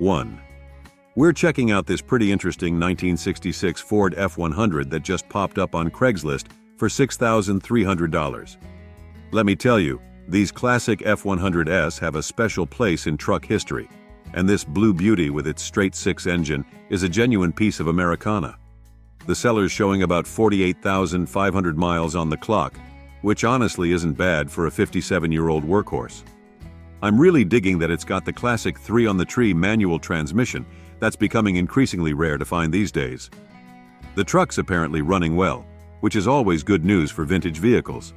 1. We're checking out this pretty interesting 1966 Ford F-100 that just popped up on Craigslist for $6,300. Let me tell you, these classic F-100s have a special place in truck history, and this blue beauty with its straight-six engine is a genuine piece of Americana. The seller's showing about 48,500 miles on the clock, which honestly isn't bad for a 57-year-old workhorse. I'm really digging that it's got the classic 3-on-the-tree manual transmission that's becoming increasingly rare to find these days. The truck's apparently running well, which is always good news for vintage vehicles.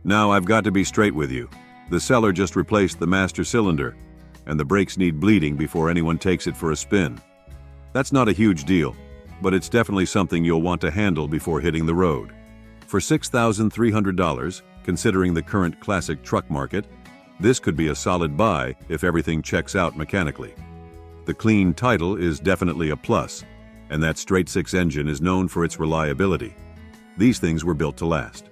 Now I've got to be straight with you. The seller just replaced the master cylinder, and the brakes need bleeding before anyone takes it for a spin. That's not a huge deal, but it's definitely something you'll want to handle before hitting the road. For $6,300, considering the current classic truck market, this could be a solid buy if everything checks out mechanically. The clean title is definitely a plus, and that straight-six engine is known for its reliability. These things were built to last.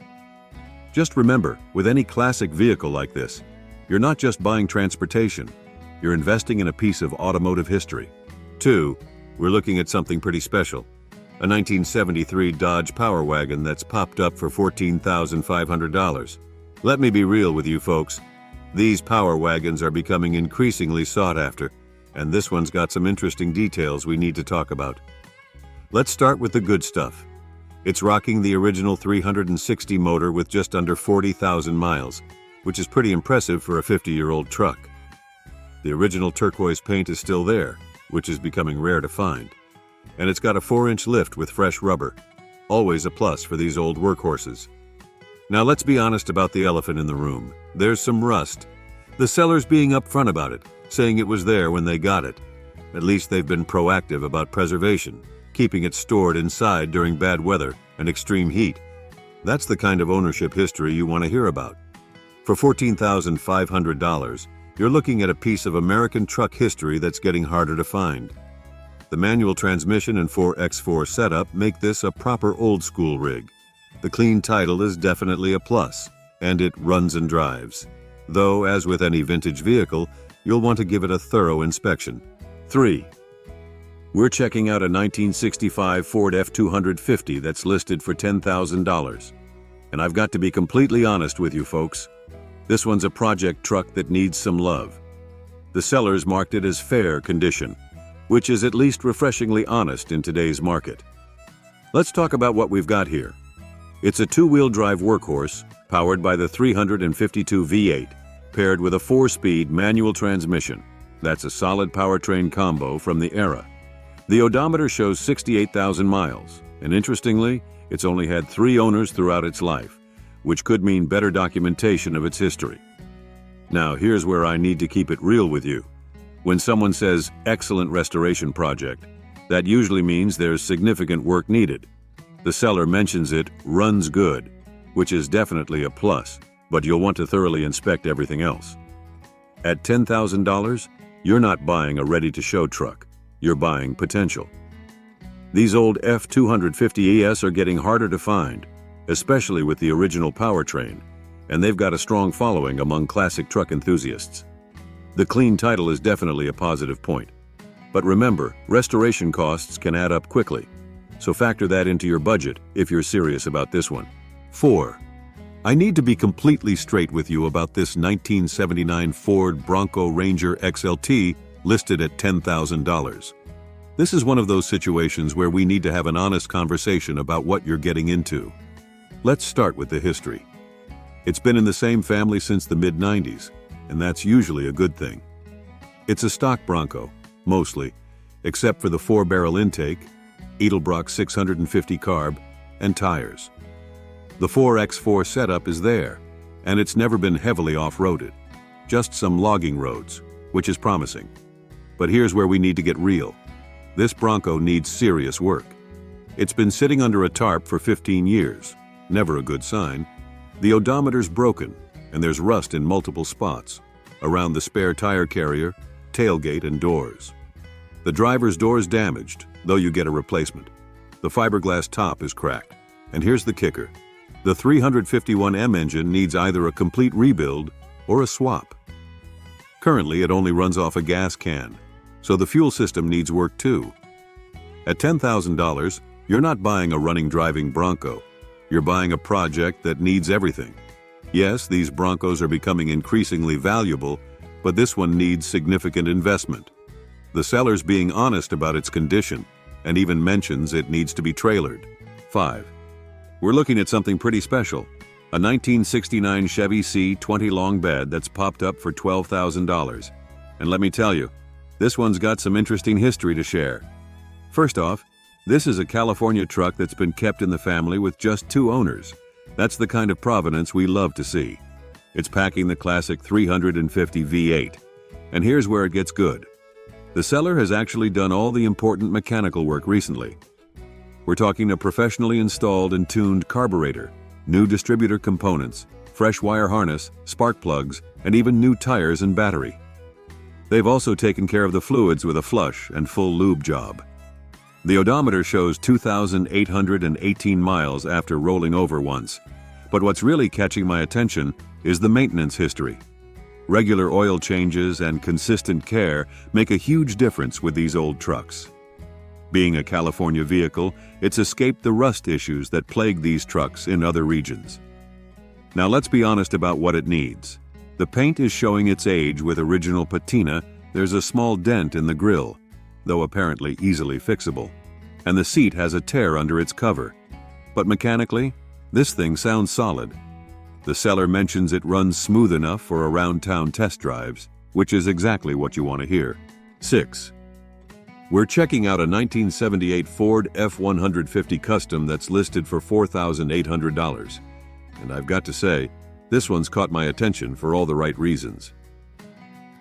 Just remember, with any classic vehicle like this, you're not just buying transportation, you're investing in a piece of automotive history. 2. We're looking at something pretty special. A 1973 Dodge Power Wagon that's popped up for $14,500. Let me be real with you folks. These Power Wagons are becoming increasingly sought after, and this one's got some interesting details we need to talk about. Let's start with the good stuff. It's rocking the original 360 motor with just under 40,000 miles, which is pretty impressive for a 50-year-old truck. The original turquoise paint is still there, which is becoming rare to find. And it's got a 4-inch lift with fresh rubber, always a plus for these old workhorses. Now let's be honest about the elephant in the room. There's some rust. The seller's being upfront about it, saying it was there when they got it. At least they've been proactive about preservation, keeping it stored inside during bad weather and extreme heat. That's the kind of ownership history you want to hear about. For $14,500, you're looking at a piece of American truck history that's getting harder to find. The manual transmission and 4x4 setup make this a proper old-school rig. The clean title is definitely a plus, and it runs and drives. Though, as with any vintage vehicle, you'll want to give it a thorough inspection. 3. We're checking out a 1965 Ford F-250 that's listed for $10,000. And I've got to be completely honest with you folks. This one's a project truck that needs some love. The seller's marked it as fair condition, which is at least refreshingly honest in today's market. Let's talk about what we've got here. It's a two-wheel drive workhorse powered by the 352 V8, paired with a 4-speed manual transmission. That's a solid powertrain combo from the era. The odometer shows 68,000 miles, and interestingly, it's only had 3 owners throughout its life, which could mean better documentation of its history. Now, here's where I need to keep it real with you. When someone says excellent restoration project, that usually means there's significant work needed. The seller mentions it runs good, which is definitely a plus, but you'll want to thoroughly inspect everything else. At $10,000, you're not buying a ready-to-show truck, you're buying potential. These old F-250ES are getting harder to find, especially with the original powertrain, and they've got a strong following among classic truck enthusiasts. The clean title is definitely a positive point. But remember, restoration costs can add up quickly, so factor that into your budget if you're serious about this one. 4. I need to be completely straight with you about this 1979 Ford Bronco Ranger XLT listed at $10,000. This is one of those situations where we need to have an honest conversation about what you're getting into. Let's start with the history. It's been in the same family since the mid-90s, and that's usually a good thing. It's a stock Bronco, mostly, except for the 4-barrel intake, Edelbrock 650 carb, and tires. The 4x4 setup is there, and it's never been heavily off-roaded. Just some logging roads, which is promising. But here's where we need to get real. This Bronco needs serious work. It's been sitting under a tarp for 15 years, never a good sign. The odometer's broken, and there's rust in multiple spots, around the spare tire carrier, tailgate, and doors. The driver's door's damaged, though you get a replacement. The fiberglass top is cracked. And here's the kicker. The 351M engine needs either a complete rebuild or a swap. Currently, it only runs off a gas can, so the fuel system needs work too. At $10,000, you're not buying a running driving Bronco. You're buying a project that needs everything. Yes, these Broncos are becoming increasingly valuable, but this one needs significant investment. The seller's being honest about its condition and even mentions it needs to be trailered. 5. We're looking at something pretty special. A 1969 Chevy C20 long bed that's popped up for $12,000. And let me tell you, this one's got some interesting history to share. First off, this is a California truck that's been kept in the family with just 2 owners. That's the kind of provenance we love to see. It's packing the classic 350 V8. And here's where it gets good. The seller has actually done all the important mechanical work recently. We're talking a professionally installed and tuned carburetor, new distributor components, fresh wire harness, spark plugs, and even new tires and battery. They've also taken care of the fluids with a flush and full lube job. The odometer shows 2,818 miles after rolling over once. But what's really catching my attention is the maintenance history. Regular oil changes and consistent care make a huge difference with these old trucks. Being a California vehicle, it's escaped the rust issues that plague these trucks in other regions. Now let's be honest about what it needs. The paint is showing its age with original patina. There's a small dent in the grille, though apparently easily fixable, and the seat has a tear under its cover. But mechanically, this thing sounds solid. The seller mentions it runs smooth enough for around-town test drives, which is exactly what you want to hear. 6. We're checking out a 1978 Ford F-150 Custom that's listed for $4,800. And I've got to say, this one's caught my attention for all the right reasons.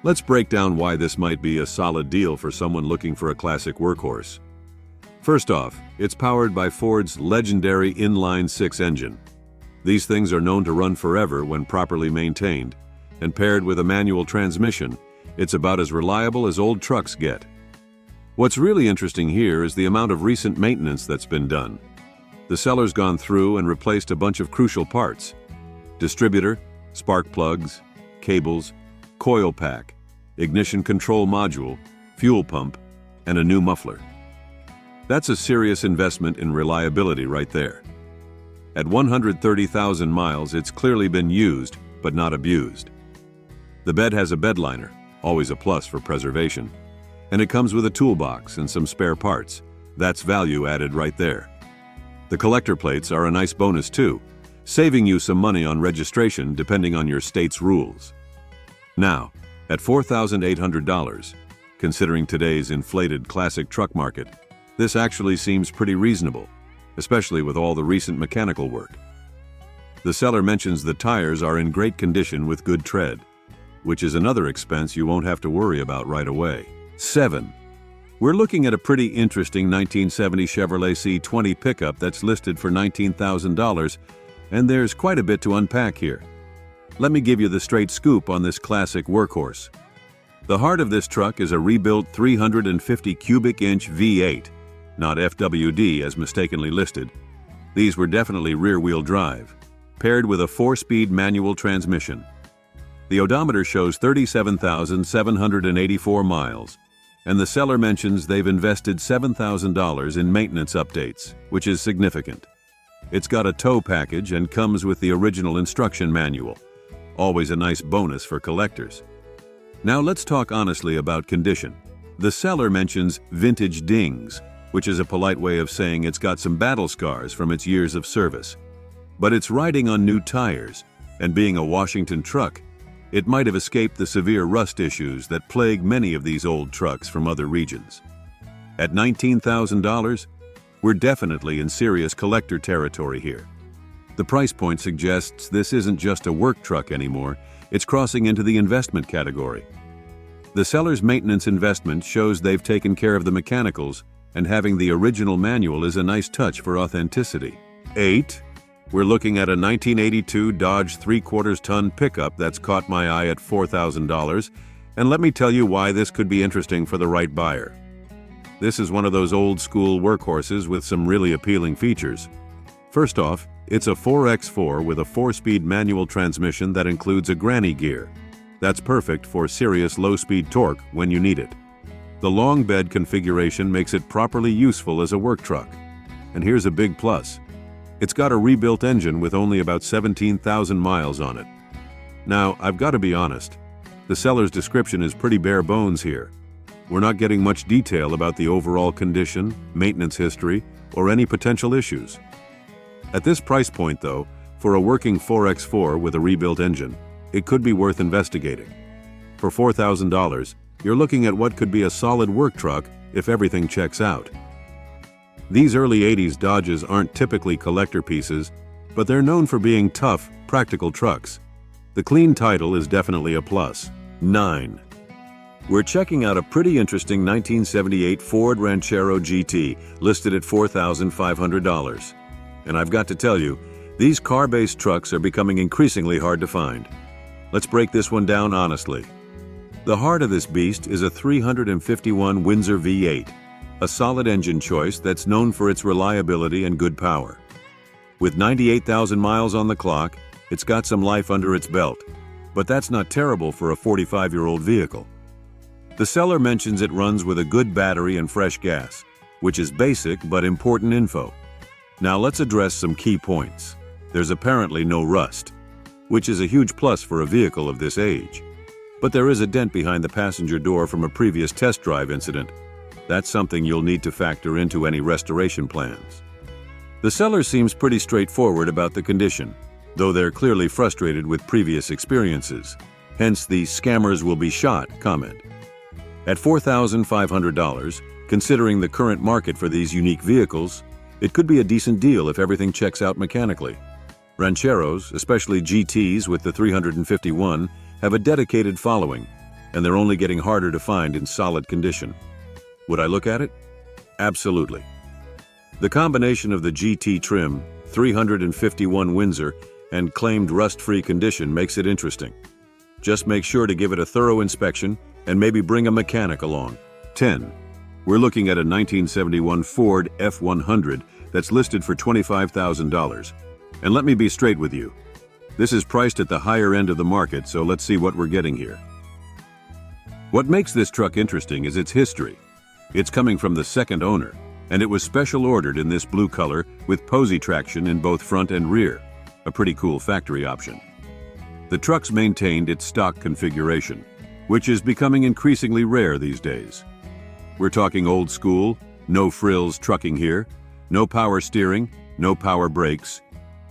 Let's break down why this might be a solid deal for someone looking for a classic workhorse. First off, it's powered by Ford's legendary inline-6 engine. These things are known to run forever when properly maintained, and paired with a manual transmission, it's about as reliable as old trucks get. What's really interesting here is the amount of recent maintenance that's been done. The seller's gone through and replaced a bunch of crucial parts: distributor, spark plugs, cables, coil pack, ignition control module, fuel pump, and a new muffler. That's a serious investment in reliability right there. At 130,000 miles, it's clearly been used, but not abused. The bed has a bed liner, always a plus for preservation, and it comes with a toolbox and some spare parts. That's value added right there. The collector plates are a nice bonus too, saving you some money on registration depending on your state's rules. Now, at $4,800, considering today's inflated classic truck market, this actually seems pretty reasonable, especially with all the recent mechanical work. The seller mentions the tires are in great condition with good tread, which is another expense you won't have to worry about right away. 7. We're looking at a pretty interesting 1970 Chevrolet C20 pickup that's listed for $19,000, and there's quite a bit to unpack here. Let me give you the straight scoop on this classic workhorse. The heart of this truck is a rebuilt 350 cubic inch V8, not FWD as mistakenly listed. These were definitely rear-wheel drive, paired with a 4-speed manual transmission. The odometer shows 37,784 miles, and the seller mentions they've invested $7,000 in maintenance updates, which is significant. It's got a tow package and comes with the original instruction manual, always a nice bonus for collectors. Now let's talk honestly about condition. The seller mentions vintage dings, which is a polite way of saying it's got some battle scars from its years of service. But it's riding on new tires, and being a Washington truck, it might have escaped the severe rust issues that plague many of these old trucks from other regions. At $19,000, we're definitely in serious collector territory here. The price point suggests this isn't just a work truck anymore, it's crossing into the investment category. The seller's maintenance investment shows they've taken care of the mechanicals, and having the original manual is a nice touch for authenticity. 8. We're looking at a 1982 Dodge 3/4-ton pickup that's caught my eye at $4,000, and let me tell you why this could be interesting for the right buyer. This is one of those old-school workhorses with some really appealing features. First off, it's a 4x4 with a 4-speed manual transmission that includes a granny gear. That's perfect for serious low-speed torque when you need it. The long bed configuration makes it properly useful as a work truck. And here's a big plus. It's got a rebuilt engine with only about 17,000 miles on it. Now, I've got to be honest. The seller's description is pretty bare bones here. We're not getting much detail about the overall condition, maintenance history, or any potential issues. At this price point, though, for a working 4x4 with a rebuilt engine, it could be worth investigating. For $4,000, you're looking at what could be a solid work truck if everything checks out. These early 80s Dodges aren't typically collector pieces, but they're known for being tough, practical trucks. The clean title is definitely a plus. 9. We're checking out a pretty interesting 1978 Ford Ranchero GT listed at $4,500. And I've got to tell you, these car-based trucks are becoming increasingly hard to find. Let's break this one down honestly. The heart of this beast is a 351 Windsor V8, a solid engine choice that's known for its reliability and good power. With 98,000 miles on the clock, it's got some life under its belt, but that's not terrible for a 45-year-old vehicle. The seller mentions it runs with a good battery and fresh gas, which is basic but important info. Now let's address some key points. There's apparently no rust, which is a huge plus for a vehicle of this age. But there is a dent behind the passenger door from a previous test drive incident. That's something you'll need to factor into any restoration plans. The seller seems pretty straightforward about the condition, though they're clearly frustrated with previous experiences, hence the "scammers will be shot" comment. At $4,500, considering the current market for these unique vehicles, it could be a decent deal if everything checks out mechanically. Rancheros, especially GTs with the 351, have a dedicated following, and they're only getting harder to find in solid condition. Would I look at it? Absolutely. The combination of the GT trim, 351 Windsor, and claimed rust-free condition makes it interesting. Just make sure to give it a thorough inspection and maybe bring a mechanic along. 10. We're looking at a 1971 Ford F100 that's listed for $25,000. And let me be straight with you. This is priced at the higher end of the market, so let's see what we're getting here. What makes this truck interesting is its history. It's coming from the second owner, and it was special ordered in this blue color with Posey traction in both front and rear. A pretty cool factory option. The truck's maintained its stock configuration, which is becoming increasingly rare these days. We're talking old school, no frills trucking here, no power steering, no power brakes,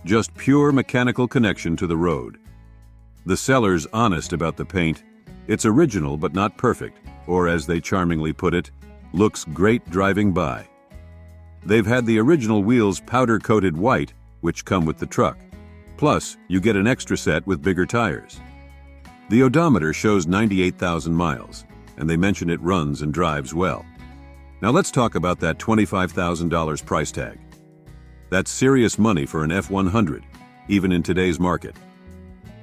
just pure mechanical connection to the road. The seller's honest about the paint. It's original but not perfect, or as they charmingly put it, looks great driving by. They've had the original wheels powder-coated white, which come with the truck. Plus, you get an extra set with bigger tires. The odometer shows 98,000 miles, and they mention it runs and drives well. Now let's talk about that $25,000 price tag. That's serious money for an F100, even in today's market.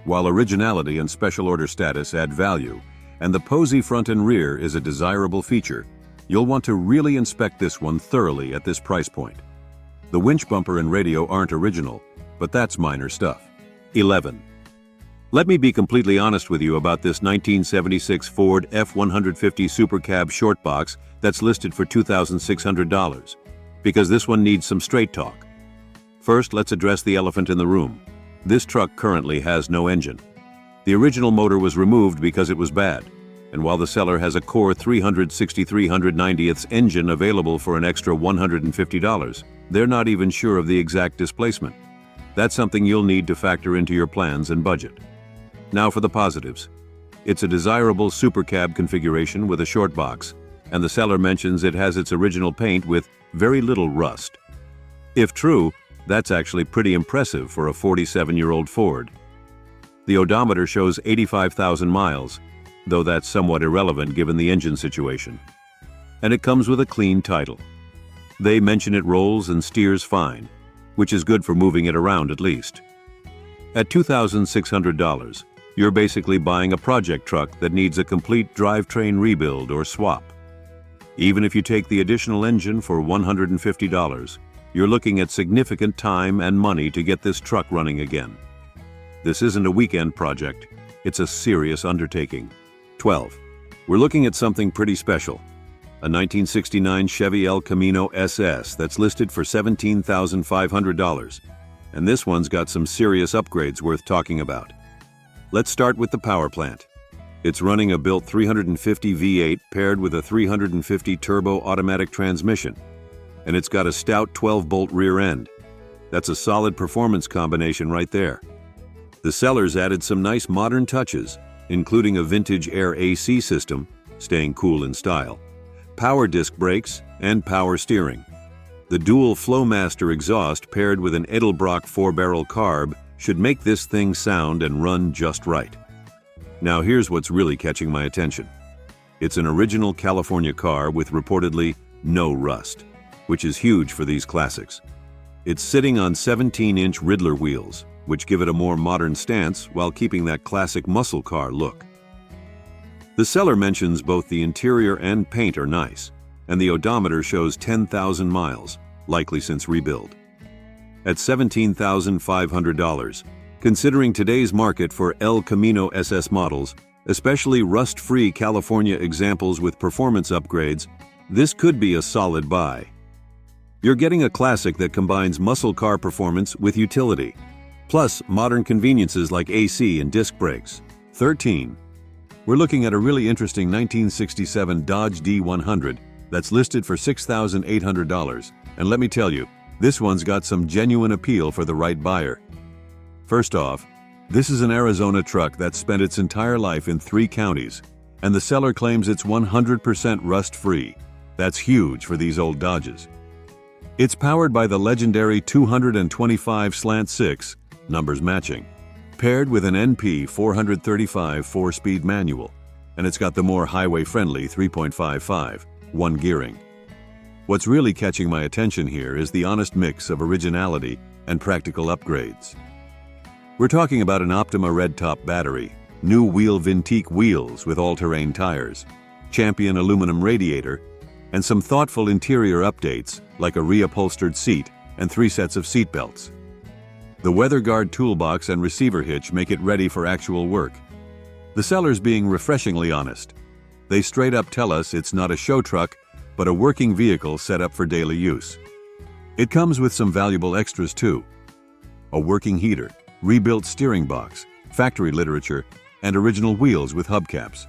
While originality and special order status add value, and the Posey front and rear is a desirable feature, you'll want to really inspect this one thoroughly at this price point. The winch bumper and radio aren't original, but that's minor stuff. 11. Let me be completely honest with you about this 1976 Ford F150 Super Cab short box that's listed for $2,600, because this one needs some straight talk. First, let's address the elephant in the room. This truck currently has no engine. The original motor was removed because it was bad, and while the seller has a core 360/390ths engine available for an extra $150, they're not even sure of the exact displacement. That's something you'll need to factor into your plans and budget. Now for the positives. It's a desirable super cab configuration with a short box, and the seller mentions it has its original paint with very little rust. If true, that's actually pretty impressive for a 47-year-old Ford. The odometer shows 85,000 miles, though that's somewhat irrelevant given the engine situation. And it comes with a clean title. They mention it rolls and steers fine, which is good for moving it around at least. At $2,600, you're basically buying a project truck that needs a complete drivetrain rebuild or swap. Even if you take the additional engine for $150, you're looking at significant time and money to get this truck running again. This isn't a weekend project, it's a serious undertaking. 12. We're looking at something pretty special. a 1969 Chevy El Camino SS that's listed for $17,500. And this one's got some serious upgrades worth talking about. Let's start with the power plant. It's running a built 350 V8 paired with a 350 turbo automatic transmission, and it's got a stout 12-bolt rear end. That's a solid performance combination right there. The sellers added some nice modern touches, including a vintage air AC system, staying cool in style, power disc brakes, and power steering. The dual Flowmaster exhaust paired with an Edelbrock 4-barrel carb should make this thing sound and run just right. Now here's what's really catching my attention. It's an original California car with reportedly no rust, which is huge for these classics. It's sitting on 17-inch Riddler wheels, which give it a more modern stance while keeping that classic muscle car look. The seller mentions both the interior and paint are nice, and the odometer shows 10,000 miles, likely since rebuild. At $17,500, considering today's market for El Camino SS models, especially rust-free California examples with performance upgrades, this could be a solid buy. You're getting a classic that combines muscle car performance with utility, plus modern conveniences like AC and disc brakes. 13. We're looking at a really interesting 1967 Dodge D100 that's listed for $6,800, and let me tell you, this one's got some genuine appeal for the right buyer. First off, this is an Arizona truck that spent its entire life in 3 counties, and the seller claims it's 100% rust-free. That's huge for these old Dodges. It's powered by the legendary 225/6, numbers matching, paired with an NP 435 4-speed manual, and it's got the more highway-friendly 3.55, 1 gearing. What's really catching my attention here is the honest mix of originality and practical upgrades. We're talking about an Optima red top battery, new wheel Vintique wheels with all-terrain tires, Champion aluminum radiator, and some thoughtful interior updates like a reupholstered seat and 3 sets of seat belts. The WeatherGuard toolbox and receiver hitch make it ready for actual work. The seller's being refreshingly honest. They straight up tell us it's not a show truck, but a working vehicle set up for daily use. It comes with some valuable extras too. A working heater, rebuilt steering box, factory literature, and original wheels with hubcaps.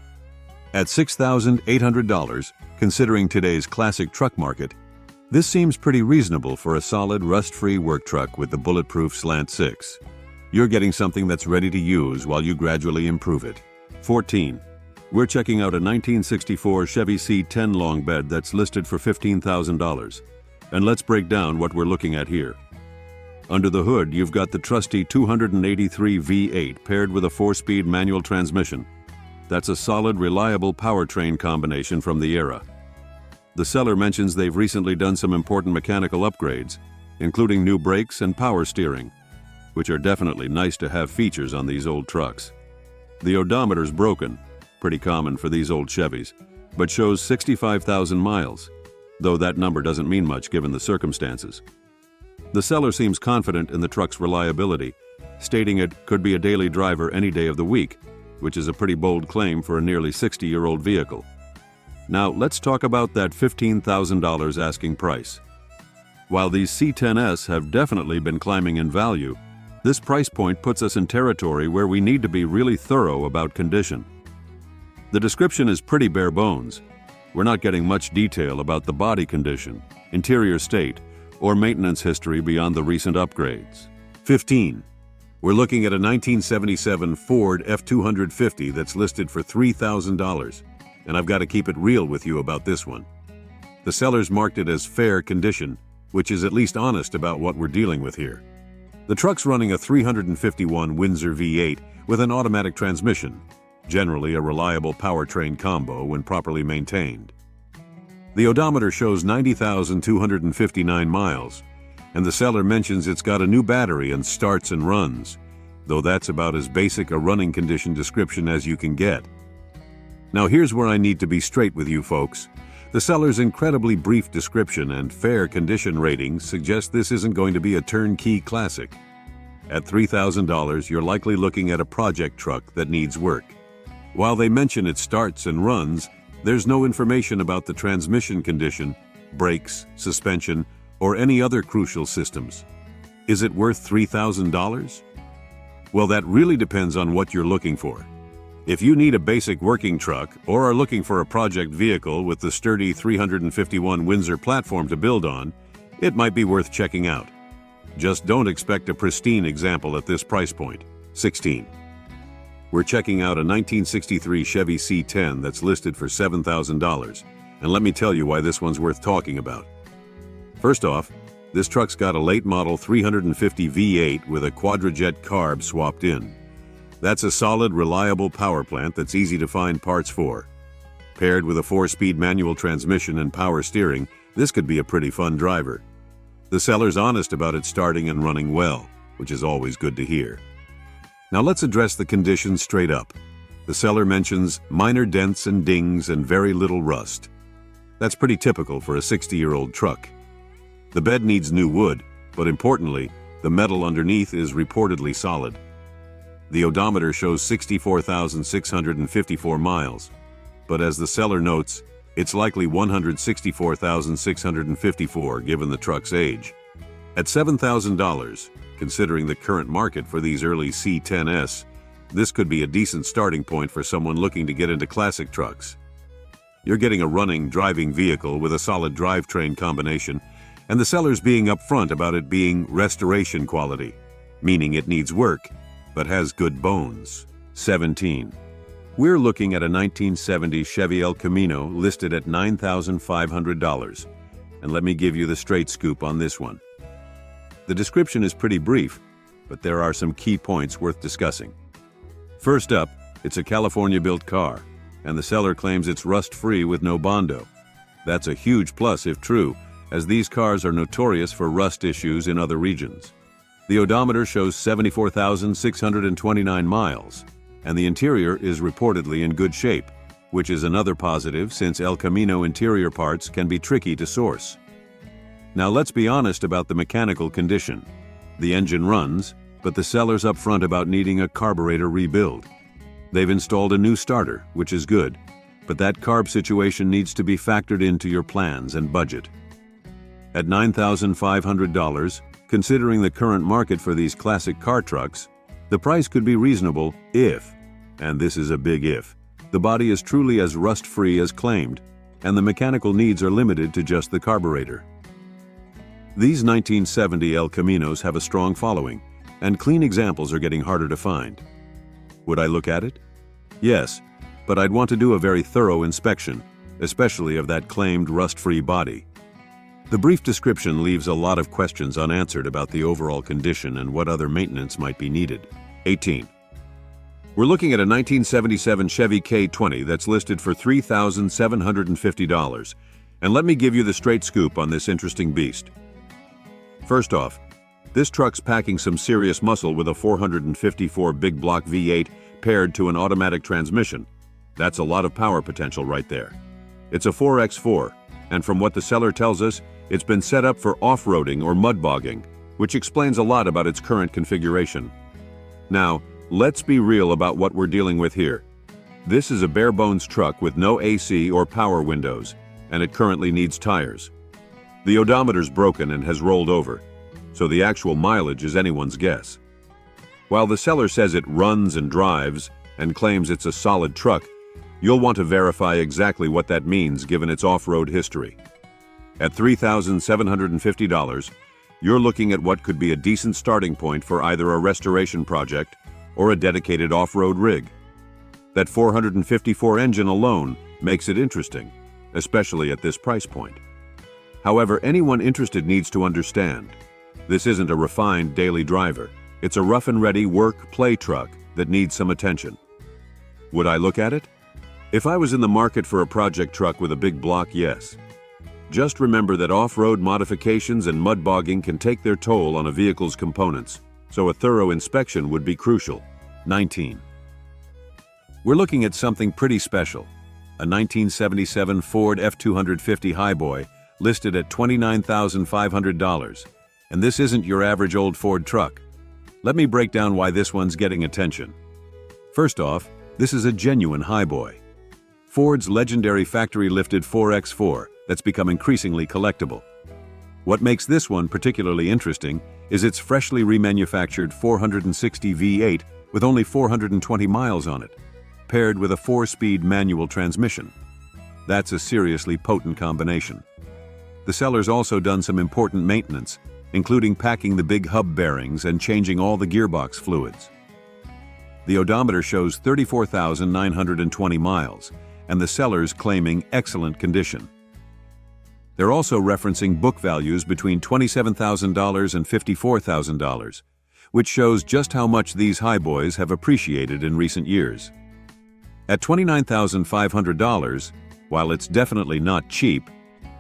At $6,800, considering today's classic truck market, this seems pretty reasonable for a solid rust-free work truck with the bulletproof Slant 6. You're getting something that's ready to use while you gradually improve it. 14. We're checking out a 1964 Chevy C10 long bed that's listed for $15,000. And let's break down what we're looking at here. Under the hood, you've got the trusty 283 V8 paired with a 4-speed manual transmission. That's a solid, reliable powertrain combination from the era. The seller mentions they've recently done some important mechanical upgrades, including new brakes and power steering, which are definitely nice to have features on these old trucks. The odometer's broken, pretty common for these old Chevys, but shows 65,000 miles, though that number doesn't mean much given the circumstances. The seller seems confident in the truck's reliability, stating it could be a daily driver any day of the week, which is a pretty bold claim for a nearly 60-year-old vehicle. Now let's talk about that $15,000 asking price. While these C10s have definitely been climbing in value, this price point puts us in territory where we need to be really thorough about condition. The description is pretty bare bones. We're not getting much detail about the body condition, interior state, or maintenance history beyond the recent upgrades. 15. We're looking at a 1977 Ford F250 that's listed for $3,000, and I've got to keep it real with you about this one. The seller's marked it as fair condition, which is at least honest about what we're dealing with here. The truck's running a 351 Windsor V8 with an automatic transmission, generally a reliable powertrain combo when properly maintained. The odometer shows 90,259 miles, and the seller mentions it's got a new battery and starts and runs, though that's about as basic a running condition description as you can get. Now here's where I need to be straight with you folks. The seller's incredibly brief description and fair condition ratings suggest this isn't going to be a turnkey classic. At $3,000, you're likely looking at a project truck that needs work. While they mention it starts and runs, There's no information about the transmission condition, brakes, suspension, or any other crucial systems. Is it worth $3,000? Well, that really depends on what you're looking for. If you need a basic working truck or are looking for a project vehicle with the sturdy 351 Windsor platform to build on, it might be worth checking out. Just don't expect a pristine example at this price point. 16. We're checking out a 1963 Chevy C10 that's listed for $7,000, and let me tell you why this one's worth talking about. First off, this truck's got a late model 350 V8 with a Quadrajet carb swapped in. That's a solid, reliable power plant that's easy to find parts for. Paired with a 4-speed manual transmission and power steering, this could be a pretty fun driver. The seller's honest about it starting and running well, which is always good to hear. Now let's address the condition straight up. The seller mentions minor dents and dings and very little rust. That's pretty typical for a 60-year-old truck. The bed needs new wood, but importantly, the metal underneath is reportedly solid. The odometer shows 64,654 miles, but as the seller notes, it's likely 164,654 given the truck's age. At $7,000, considering the current market for these early C10s, this could be a decent starting point for someone looking to get into classic trucks. You're getting a running, driving vehicle with a solid drivetrain combination, and the seller's being upfront about it being restoration quality, meaning it needs work, but has good bones. 17. We're looking at a 1970 Chevy El Camino listed at $9,500. And let me give you the straight scoop on this one. The description is pretty brief, but there are some key points worth discussing. First up, it's a California-built car, and the seller claims it's rust-free with no Bondo. That's a huge plus if true, as these cars are notorious for rust issues in other regions. The odometer shows 74,629 miles, and the interior is reportedly in good shape, which is another positive since El Camino interior parts can be tricky to source. Now let's be honest about the mechanical condition. The engine runs, but the seller's upfront about needing a carburetor rebuild. They've installed a new starter, which is good, but that carb situation needs to be factored into your plans and budget. At $9,500, considering the current market for these classic car trucks, the price could be reasonable if, and this is a big if, the body is truly as rust-free as claimed, and the mechanical needs are limited to just the carburetor. These 1970 El Caminos have a strong following, and clean examples are getting harder to find. Would I look at it? Yes, but I'd want to do a very thorough inspection, especially of that claimed rust-free body. The brief description leaves a lot of questions unanswered about the overall condition and what other maintenance might be needed. 18. We're looking at a 1977 Chevy K20 that's listed for $3,750, and let me give you the straight scoop on this interesting beast. First off, this truck's packing some serious muscle with a 454 big block V8 paired to an automatic transmission. That's a lot of power potential right there. It's a 4x4, and from what the seller tells us, it's been set up for off-roading or mud bogging, which explains a lot about its current configuration. Now, let's be real about what we're dealing with here. This is a bare-bones truck with no AC or power windows, and it currently needs tires. The odometer's broken and has rolled over, so the actual mileage is anyone's guess. While the seller says it runs and drives and claims it's a solid truck, you'll want to verify exactly what that means given its off-road history. At $3,750, you're looking at what could be a decent starting point for either a restoration project or a dedicated off-road rig. That 454 engine alone makes it interesting, especially at this price point. However, anyone interested needs to understand, this isn't a refined daily driver. It's a rough and ready work-play truck that needs some attention. Would I look at it? If I was in the market for a project truck with a big block, yes. Just remember that off-road modifications and mud bogging can take their toll on a vehicle's components, so a thorough inspection would be crucial. 19. We're looking at something pretty special, a 1977 Ford F-250 Highboy listed at $29,500, and this isn't your average old Ford truck. Let me break down why this one's getting attention. First off, this is a genuine Highboy. Ford's legendary factory-lifted 4X4 that's become increasingly collectible. What makes this one particularly interesting is its freshly remanufactured 460 V8 with only 420 miles on it, paired with a 4-speed manual transmission. That's a seriously potent combination. The seller's also done some important maintenance, including packing the big hub bearings and changing all the gearbox fluids. The odometer shows 34,920 miles, and the seller's claiming excellent condition. They're also referencing book values between $27,000 and $54,000, which shows just how much these highboys have appreciated in recent years. At $29,500, while it's definitely not cheap,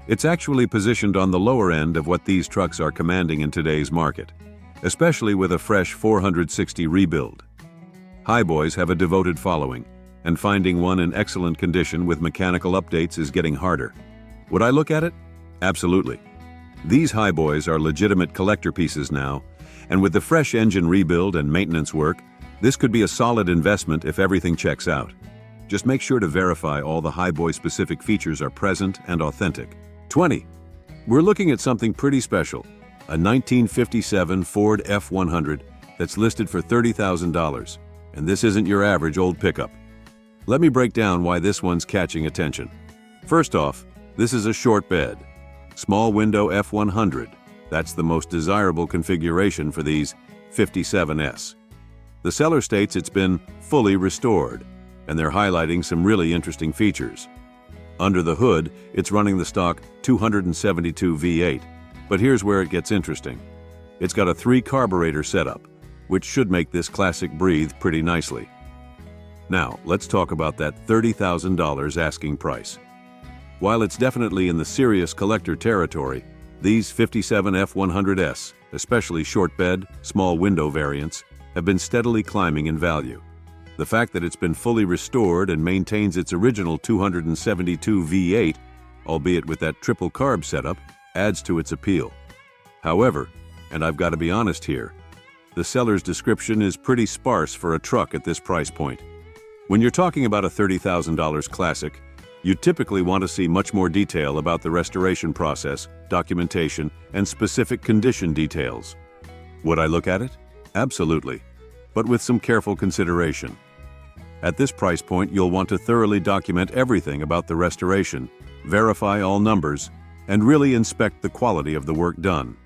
it's actually positioned on the lower end of what these trucks are commanding in today's market, especially with a fresh 460 rebuild. Highboys have a devoted following, and finding one in excellent condition with mechanical updates is getting harder. Would I look at it? Absolutely. These highboys are legitimate collector pieces now, and with the fresh engine rebuild and maintenance work, this could be a solid investment if everything checks out. Just make sure to verify all the highboy-specific features are present and authentic. 20. We're looking at something pretty special, a 1957 Ford F100 that's listed for $30,000, and this isn't your average old pickup. Let me break down why this one's catching attention. First off, this is a short bed. Small window F100. That's the most desirable configuration for these 57S. The seller states it's been fully restored, and they're highlighting some really interesting features. Under the hood, it's running the stock 272 V8, but here's where it gets interesting. It's got a 3-carburetor setup, which should make this classic breathe pretty nicely. Now, let's talk about that $30,000 asking price. While it's definitely in the serious collector territory, these 57 F100S, especially short bed, small window variants, have been steadily climbing in value. The fact that it's been fully restored and maintains its original 272 V8, albeit with that triple carb setup, adds to its appeal. However, and I've got to be honest here, the seller's description is pretty sparse for a truck at this price point. When you're talking about a $30,000 classic, you typically want to see much more detail about the restoration process, documentation, and specific condition details. Would I look at it? Absolutely, but with some careful consideration. At this price point, you'll want to thoroughly document everything about the restoration, verify all numbers, and really inspect the quality of the work done.